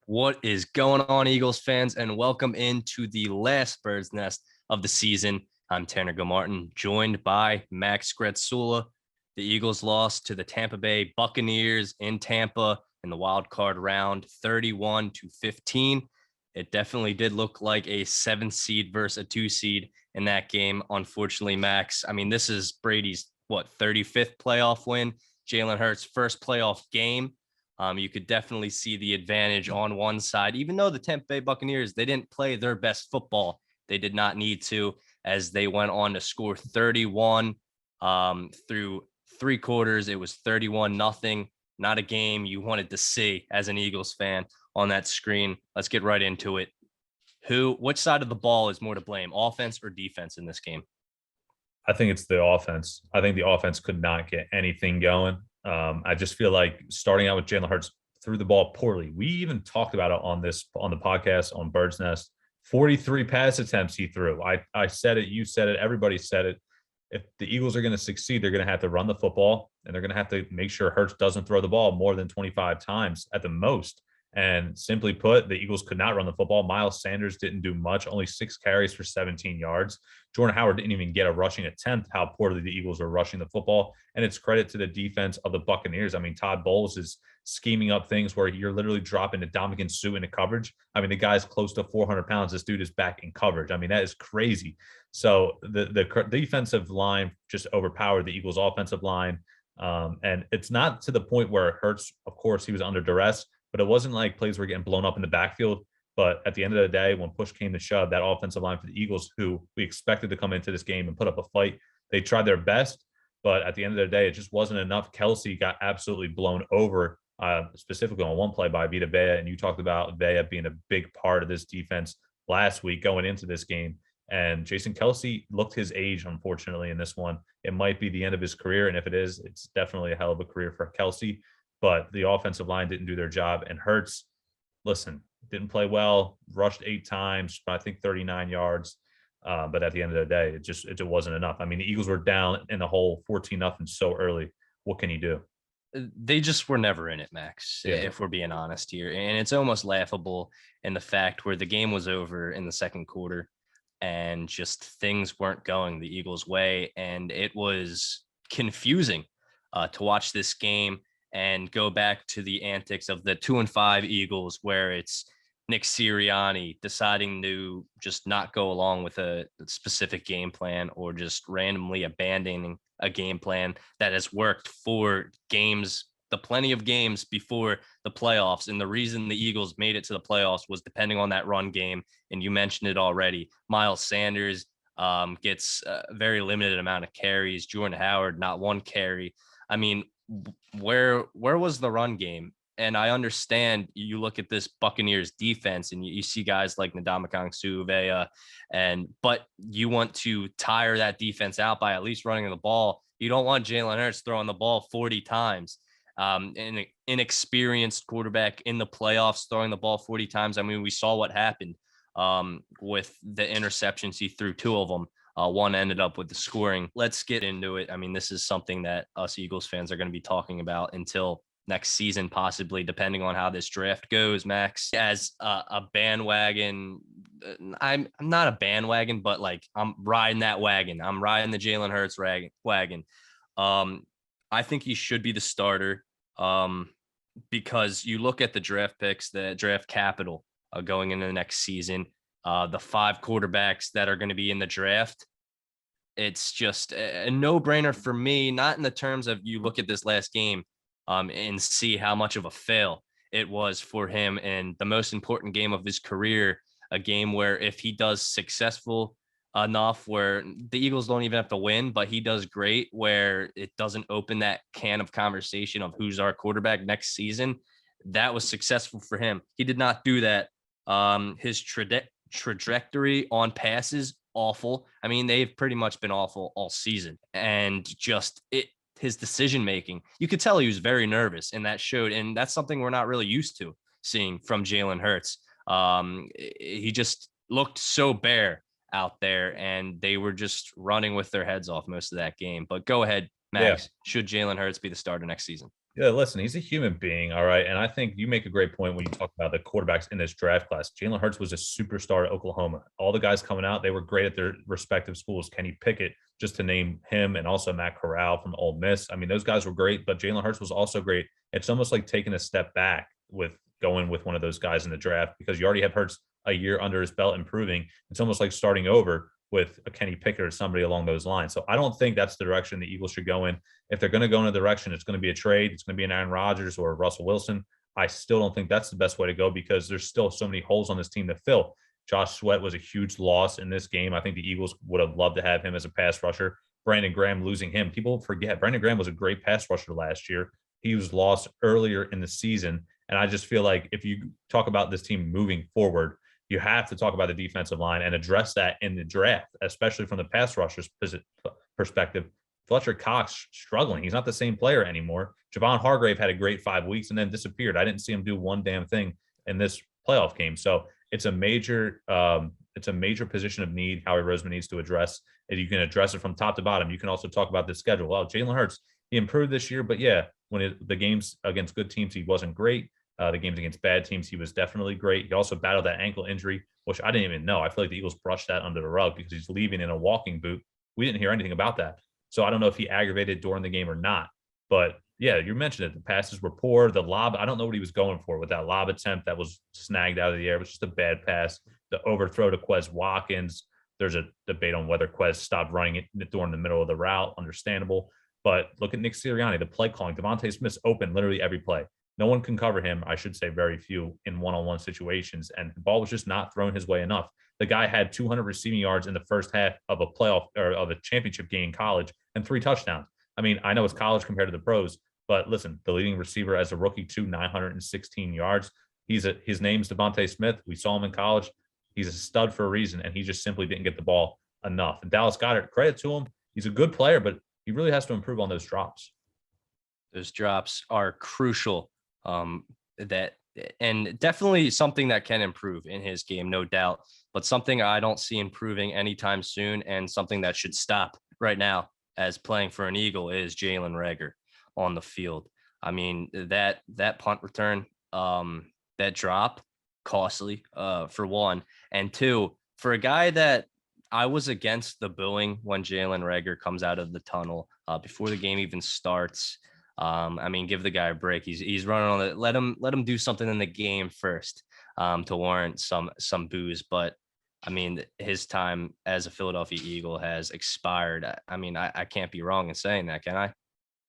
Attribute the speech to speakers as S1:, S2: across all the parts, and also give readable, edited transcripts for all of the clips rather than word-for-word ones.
S1: What is going on, Eagles fans, and welcome into the last Bird's Nest of the season. I'm Tanner Gomartin, joined by Max Gretzula. The Eagles lost to the Tampa Bay Buccaneers in Tampa in the wild card round, 31-15. It definitely did look like a 7 seed versus a 2 seed in that game. Unfortunately, Max, this is Brady's 35th playoff win. Jalen Hurts' first playoff game. You could definitely see the advantage on one side, even though the Tampa Bay Buccaneers, they didn't play their best football. They did not need to, as they went on to score 31 through three quarters. It was 31-0. Not a game you wanted to see as an Eagles fan on that screen. Let's get right into it. Which side of the ball is more to blame, offense or defense in this game?
S2: I think it's the offense. I think the offense could not get anything going. I just feel like starting out with Jalen Hurts threw the ball poorly. We even talked about it on the podcast on Bird's Nest. 43 pass attempts he threw. I said it, you said it, everybody said it. If the Eagles are going to succeed, they're going to have to run the football, and they're going to have to make sure Hurts doesn't throw the ball more than 25 times at the most. And simply put, the Eagles could not run the football. Miles Sanders didn't do much, only 6 carries for 17 yards. Jordan Howard didn't even get a rushing attempt, how poorly the Eagles were rushing the football. And it's credit to the defense of the Buccaneers. Todd Bowles is scheming up things where you're literally dropping a Dominican Sue into coverage. The guy's close to 400 pounds. This dude is back in coverage. That is crazy. So the defensive line just overpowered the Eagles' offensive line. And it's not to the point where it hurts. Of course, he was under duress, but it wasn't like plays were getting blown up in the backfield. But at the end of the day, when push came to shove, that offensive line for the Eagles, who we expected to come into this game and put up a fight, they tried their best. But at the end of the day, it just wasn't enough. Kelsey got absolutely blown over, specifically on one play by Vita Vea. And you talked about Vea being a big part of this defense last week going into this game. And Jason Kelsey looked his age, unfortunately, in this one. It might be the end of his career. And if it is, it's definitely a hell of a career for Kelsey. But the offensive line didn't do their job. And Hurts, listen, didn't play well, rushed 8 times, I think 39 yards. But at the end of the day, it wasn't enough. The Eagles were down in the hole 14-0 so early. What can you do?
S1: They just were never in it, Max,
S2: Yeah.
S1: if we're being honest here. And it's almost laughable in the fact where the game was over in the second quarter and just things weren't going the Eagles' way. And it was confusing to watch this game and go back to the antics of the 2-5 Eagles, where it's Nick Sirianni deciding to just not go along with a specific game plan or just randomly abandoning a game plan that has worked for games, the plenty of games before the playoffs. And the reason the Eagles made it to the playoffs was depending on that run game. And you mentioned it already. Miles Sanders gets a very limited amount of carries. Jordan Howard, not one carry. Where was the run game? And I understand you look at this Buccaneers defense and you see guys like Ndamukong Suh, but you want to tire that defense out by at least running the ball. You don't want Jalen Hurts throwing the ball 40 times. An inexperienced quarterback in the playoffs throwing the ball 40 times. We saw what happened with the interceptions. He threw 2 of them. One ended up with the scoring. Let's get into it. This is something that us Eagles fans are going to be talking about until next season, possibly, depending on how this draft goes, Max. As a bandwagon, I'm not a bandwagon, but I'm riding that wagon. I'm riding the Jalen Hurts wagon. I think he should be the starter because you look at the draft picks, the draft capital going into the next season, the 5 quarterbacks that are going to be in the draft. It's just a no-brainer for me, not in the terms of you look at this last game and see how much of a fail it was for him in the most important game of his career, a game where if he does successful enough where the Eagles don't even have to win, but he does great where it doesn't open that can of conversation of who's our quarterback next season, that was successful for him. He did not do that. His trajectory on passes, awful. They've pretty much been awful all season. And just his decision making, you could tell he was very nervous, and that showed. And that's something we're not really used to seeing from Jalen Hurts. He just looked so bare out there, and they were just running with their heads off most of that game. But go ahead, Max. Yeah. Should Jalen Hurts be the starter next season?
S2: Yeah, listen, he's a human being, all right. And I think you make a great point when you talk about the quarterbacks in this draft class. Jalen Hurts was a superstar at Oklahoma. All the guys coming out, they were great at their respective schools. Kenny Pickett, just to name him, and also Matt Corral from Ole Miss. I mean, those guys were great, but Jalen Hurts was also great. It's almost like taking a step back with going with one of those guys in the draft because you already have Hurts a year under his belt improving. It's almost like starting over with a Kenny Pickett or somebody along those lines. So I don't think that's the direction the Eagles should go in. If they're going to go in a direction, it's going to be a trade. It's going to be an Aaron Rodgers or Russell Wilson. I still don't think that's the best way to go because there's still so many holes on this team to fill. Josh Sweat was a huge loss in this game. I think the Eagles would have loved to have him as a pass rusher. Brandon Graham losing him. People forget Brandon Graham was a great pass rusher last year. He was lost earlier in the season. And I just feel like if you talk about this team moving forward, you have to talk about the defensive line and address that in the draft, especially from the pass rushers perspective. Fletcher Cox struggling. He's not the same player anymore. Javon Hargrave had a great 5 weeks and then disappeared. I didn't see him do one damn thing in this playoff game. So it's a major position of need Howie Roseman needs to address. And you can address it from top to bottom. You can also talk about the schedule. Well, Jalen Hurts, he improved this year, but yeah, when the games against good teams, he wasn't great. The games against bad teams, he was definitely great. He also battled that ankle injury, which I didn't even know. I feel like the Eagles brushed that under the rug because he's leaving in a walking boot. We didn't hear anything about that. So I don't know if he aggravated during the game or not. But yeah, you mentioned it. The passes were poor. The lob, I don't know what he was going for with that lob attempt that was snagged out of the air. It was just a bad pass. The overthrow to Quez Watkins. There's a debate on whether Quez stopped running it during the middle of the route. Understandable. But look at Nick Sirianni, the play calling. Devontae Smith's open literally every play. No one can cover him. I should say very few in one-on-one situations. And the ball was just not thrown his way enough. The guy had 200 receiving yards in the first half of a playoff or of a championship game in college and 3 touchdowns. I mean, I know it's college compared to the pros, but listen, the leading receiver as a rookie, 916 yards. His name's Devontae Smith. We saw him in college. He's a stud for a reason, and he just simply didn't get the ball enough. And Dallas Goedert, credit to him. He's a good player, but he really has to improve on those drops.
S1: Those drops are crucial. That and definitely something that can improve in his game, no doubt, but something I don't see improving anytime soon, and something that should stop right now as playing for an Eagle is Jalen Reagor on the field. I mean, that punt return, that drop, costly, for one, and two, for a guy that I was against the booing when Jalen Reagor comes out of the tunnel before the game even starts. I mean, give the guy a break. He's running on it. Let him do something in the game first to warrant some boos. But I mean, his time as a Philadelphia Eagle has expired. I mean, I can't be wrong in saying that, can I?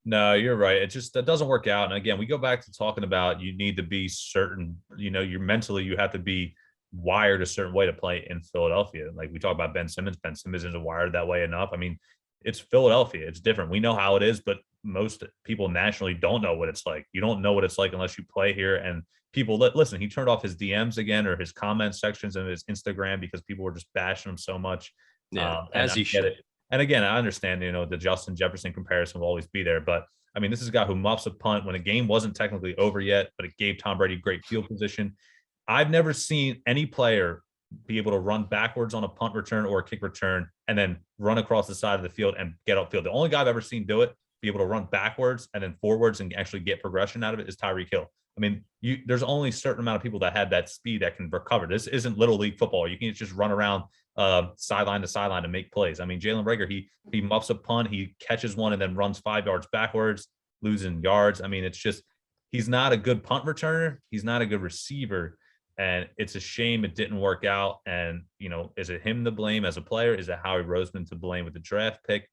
S2: No, you're right. It just that doesn't work out. And again, we go back to talking about you need to be certain, you're mentally you have to be wired a certain way to play in Philadelphia. Like we talk about Ben Simmons. Ben Simmons isn't wired that way enough. I mean, it's Philadelphia. It's different. We know how it is, but most people nationally don't know what it's like. You don't know what it's like unless you play here. And people listen, he turned off his DMs again or his comment sections and his Instagram because people were just bashing him so much.
S1: Yeah,
S2: And
S1: as
S2: I
S1: he
S2: get
S1: should.
S2: it. And again, I understand, the Justin Jefferson comparison will always be there. But I mean, this is a guy who muffs a punt when a game wasn't technically over yet, but it gave Tom Brady great field position. I've never seen any player be able to run backwards on a punt return or a kick return and then run across the side of the field and get upfield. The only guy I've ever seen do it, be able to run backwards and then forwards and actually get progression out of it is Tyreek Hill. I mean, there's only a certain amount of people that have that speed that can recover. This isn't little league football. You can't just run around sideline to sideline to make plays. I mean, Jalen Reagor, he muffs a punt, he catches one and then runs 5 yards backwards, losing yards. I mean, it's just he's not a good punt returner. He's not a good receiver. And it's a shame it didn't work out. And, is it him to blame as a player? Is it Howie Roseman to blame with the draft pick?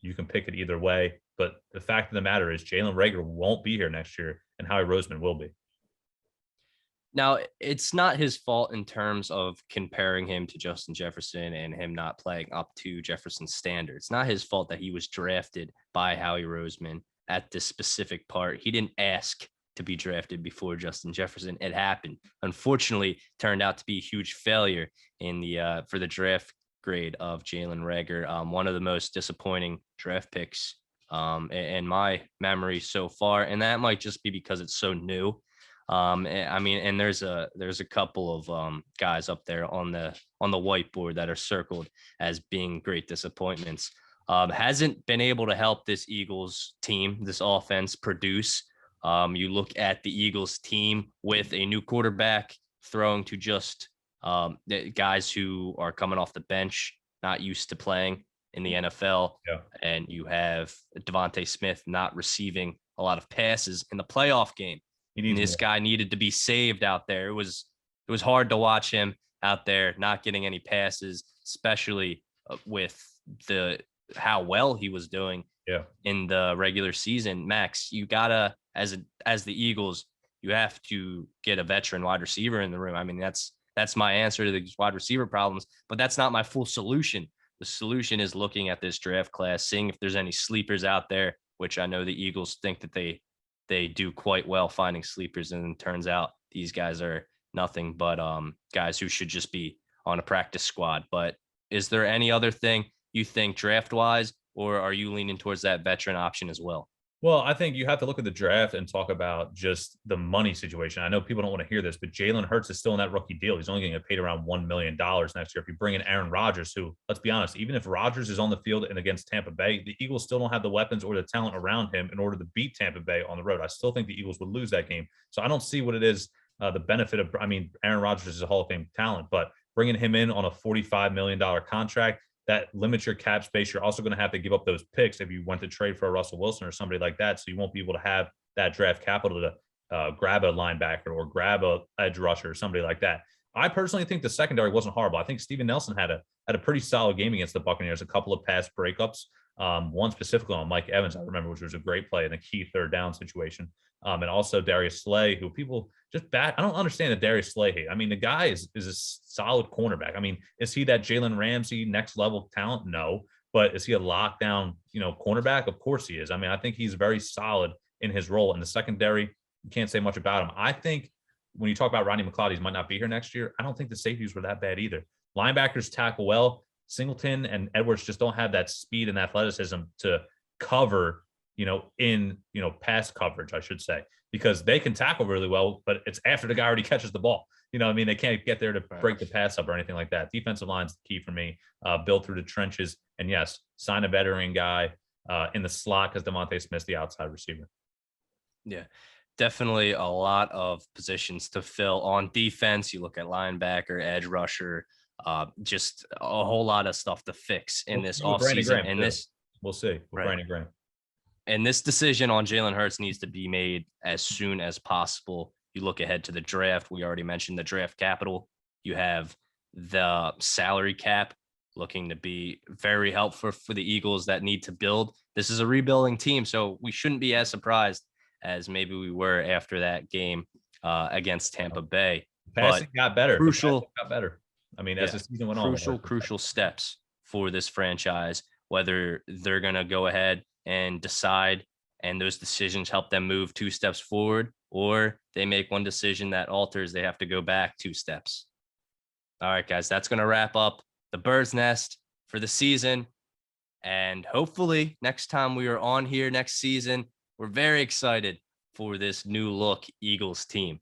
S2: You can pick it either way. But the fact of the matter is Jalen Reagor won't be here next year, and Howie Roseman will be.
S1: Now, it's not his fault in terms of comparing him to Justin Jefferson and him not playing up to Jefferson's standards. It's not his fault that he was drafted by Howie Roseman at this specific part. He didn't ask to be drafted before Justin Jefferson. It happened. Unfortunately, turned out to be a huge failure in the for the draft grade of Jalen Reagor. One of the most disappointing draft picks in my memory so far, and that might just be because it's so new. I mean, and there's a couple of guys up there on the whiteboard that are circled as being great disappointments. Hasn't been able to help this Eagles team, this offense produce You look at the Eagles team with a new quarterback throwing to just guys who are coming off the bench, not used to playing in the NFL.
S2: Yeah.
S1: And you have Devontae Smith not receiving a lot of passes in the playoff game.
S2: He
S1: And
S2: needs
S1: this
S2: more.
S1: guy needed to be saved out there. It was hard to watch him out there not getting any passes, especially with the how well he was doing
S2: Yeah.
S1: in the regular season. Max, you gotta as the Eagles, you have to get a veteran wide receiver in the room. I mean, that's my answer to these wide receiver problems, but that's not my full solution. The solution is looking at this draft class, seeing if there's any sleepers out there, which I know the Eagles think that they do quite well finding sleepers, and it turns out these guys are nothing but guys who should just be on a practice squad. But is there any other thing you think draft wise, or are you leaning towards that veteran option as well?
S2: Well, I think you have to look at the draft and talk about just the money situation. I know people don't want to hear this, but Jalen Hurts is still in that rookie deal. He's only going to get paid around $1 million next year. If you bring in Aaron Rodgers, who, let's be honest, even if Rodgers is on the field and against Tampa Bay, the Eagles still don't have the weapons or the talent around him in order to beat Tampa Bay on the road. I still think the Eagles would lose that game. So I don't see what it is, the benefit of, I mean, Aaron Rodgers is a Hall of Fame talent, but bringing him in on a $45 million contract, that limits your cap space. You're also going to have to give up those picks if you went to trade for a Russell Wilson or somebody like that. So you won't be able to have that draft capital to grab a linebacker or grab a edge rusher or somebody like that. I personally think the secondary wasn't horrible. I think Steven Nelson had a pretty solid game against the Buccaneers. A couple of pass breakups, one specifically on Mike Evans, I remember, which was a great play in a key third down situation. And also Darius Slay, who people just bat. I don't understand the Darius Slay hate. I mean, the guy is a solid cornerback. I mean, is he that Jalen Ramsey next level talent? No. But is he a lockdown, cornerback? Of course he is. I mean, I think he's very solid in his role. In the secondary, you can't say much about him. I think when you talk about Rodney McLeod, he might not be here next year. I don't think the safeties were that bad either. Linebackers tackle well. Singleton and Edwards just don't have that speed and athleticism to cover, in pass coverage, I should say, because they can tackle really well, but it's after the guy already catches the ball. I mean, they can't get there to break the pass up or anything like that. Defensive line's the key for me. Build through the trenches, and yes, sign a veteran guy in the slot because Devontae Smith's the outside receiver.
S1: Yeah, definitely a lot of positions to fill on defense. You look at linebacker, edge rusher, just a whole lot of stuff to fix in this offseason. And this,
S2: we'll see with
S1: right.
S2: Brandon Graham.
S1: And this decision on Jalen Hurts needs to be made as soon as possible. You look ahead to the draft. We already mentioned the draft capital. You have the salary cap looking to be very helpful for the Eagles that need to build. This is a rebuilding team, so we shouldn't be as surprised as maybe we were after that game against Tampa Bay.
S2: Passing got better.
S1: Crucial.
S2: Got better. I mean, as the season went on.
S1: Crucial steps for this franchise, whether they're going to go ahead and decide and those decisions help them move 2 steps forward, or they make one decision that alters, they have to go back 2 steps. All right, guys, that's going to wrap up the Bird's Nest for the season. And hopefully next time we are on here next season, we're very excited for this new look Eagles team.